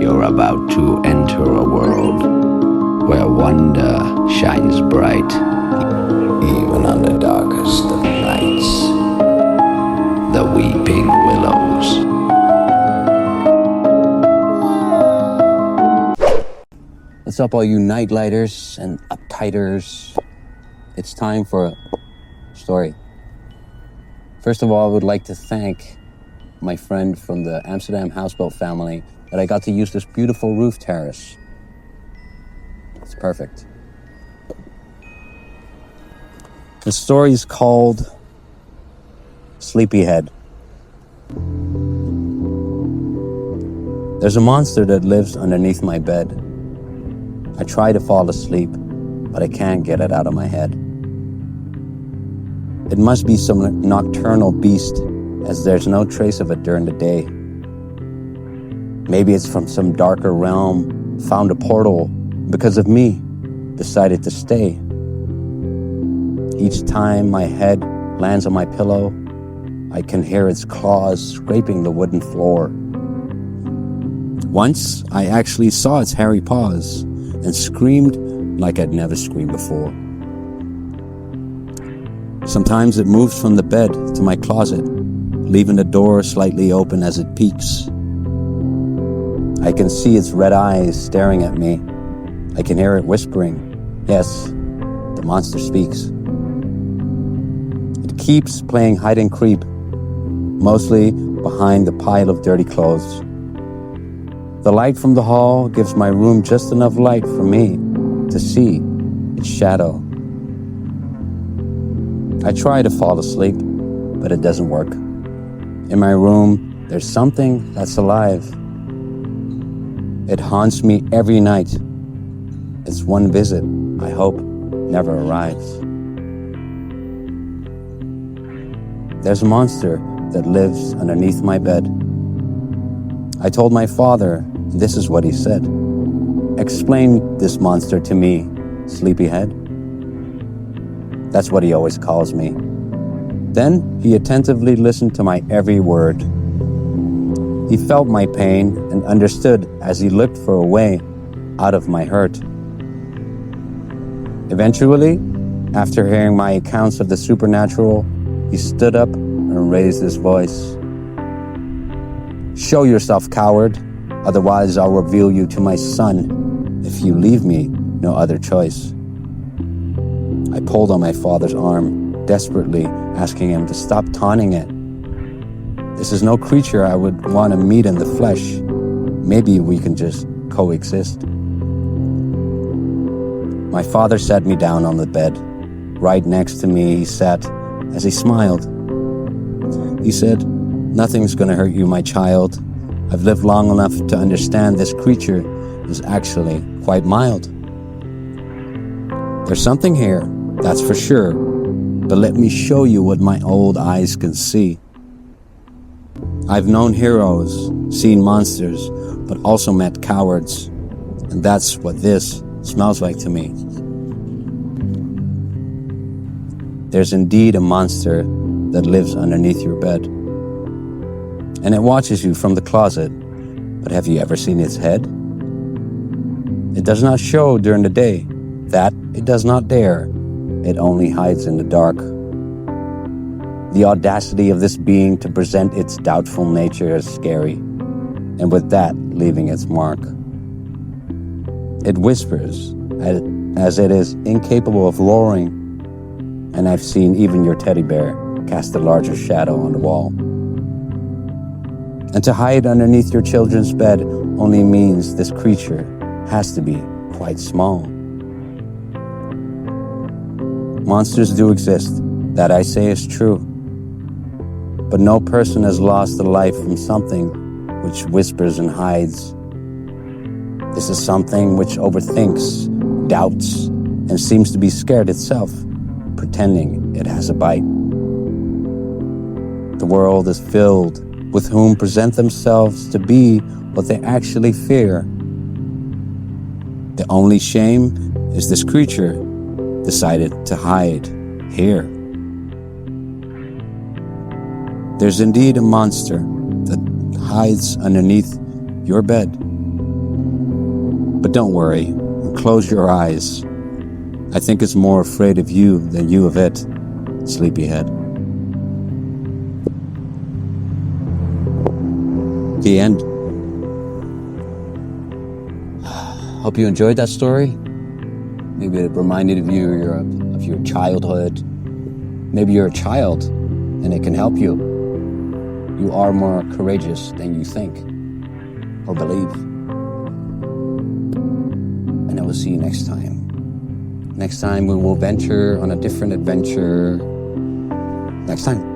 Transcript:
You're about to enter a world where wonder shines bright, even on the darkest of nights. The Weeping Willows. What's up, all you nightlighters and uptighters? It's time for a story. First of all, I would like to thank my friend from the Amsterdam houseboat family that I got to use this beautiful roof terrace. It's perfect. The story is called Sleepyhead. There's a monster that lives underneath my bed. I try to fall asleep, but I can't get it out of my head. It must be some nocturnal beast, as there's no trace of it during the day. Maybe it's from some darker realm, found a portal, because of me, decided to stay. Each time my head lands on my pillow, I can hear its claws scraping the wooden floor. Once, I actually saw its hairy paws and screamed like I'd never screamed before. Sometimes it moves from the bed to my closet, leaving the door slightly open as it peeks. I can see its red eyes staring at me. I can hear it whispering. Yes, the monster speaks. It keeps playing hide and creep, mostly behind the pile of dirty clothes. The light from the hall gives my room just enough light for me to see its shadow. I try to fall asleep, but it doesn't work. In my room, there's something that's alive. It haunts me every night. Its one visit, I hope, never arrives. There's a monster that lives underneath my bed. I told my father, this is what he said. Explain this monster to me, Sleepyhead. That's what he always calls me. Then he attentively listened to my every word. He felt my pain and understood as he looked for a way out of my hurt. Eventually, after hearing my accounts of the supernatural, he stood up and raised his voice. Show yourself, coward, otherwise I'll reveal you to my son if you leave me no other choice. I pulled on my father's arm, desperately asking him to stop taunting it. This is no creature I would want to meet in the flesh. Maybe we can just coexist. My father sat me down on the bed. Right next to me he sat as he smiled. He said, nothing's gonna hurt you, my child. I've lived long enough to understand this creature is actually quite mild. There's something here, that's for sure, but let me show you what my old eyes can see. I've known heroes, seen monsters, but also met cowards, and that's what this smells like to me. There's indeed a monster that lives underneath your bed, and it watches you from the closet, but have you ever seen its head? It does not show during the day, that it does not dare, it only hides in the dark. The audacity of this being to present its doubtful nature is scary, and with that, leaving its mark. It whispers, as it is incapable of roaring, and I've seen even your teddy bear cast a larger shadow on the wall. And to hide underneath your children's bed only means this creature has to be quite small. Monsters do exist, that I say is true. But no person has lost a life from something which whispers and hides. This is something which overthinks, doubts, and seems to be scared itself, pretending it has a bite. The world is filled with whom present themselves to be what they actually fear. The only shame is this creature decided to hide here. There's indeed a monster that hides underneath your bed. But don't worry, close your eyes. I think it's more afraid of you than you of it, Sleepyhead. The end. Hope you enjoyed that story. Maybe it reminded you of your childhood. Maybe you're a child and it can help you. You are more courageous than you think or believe. And I will see you next time. Next time we will venture on a different adventure. Next time.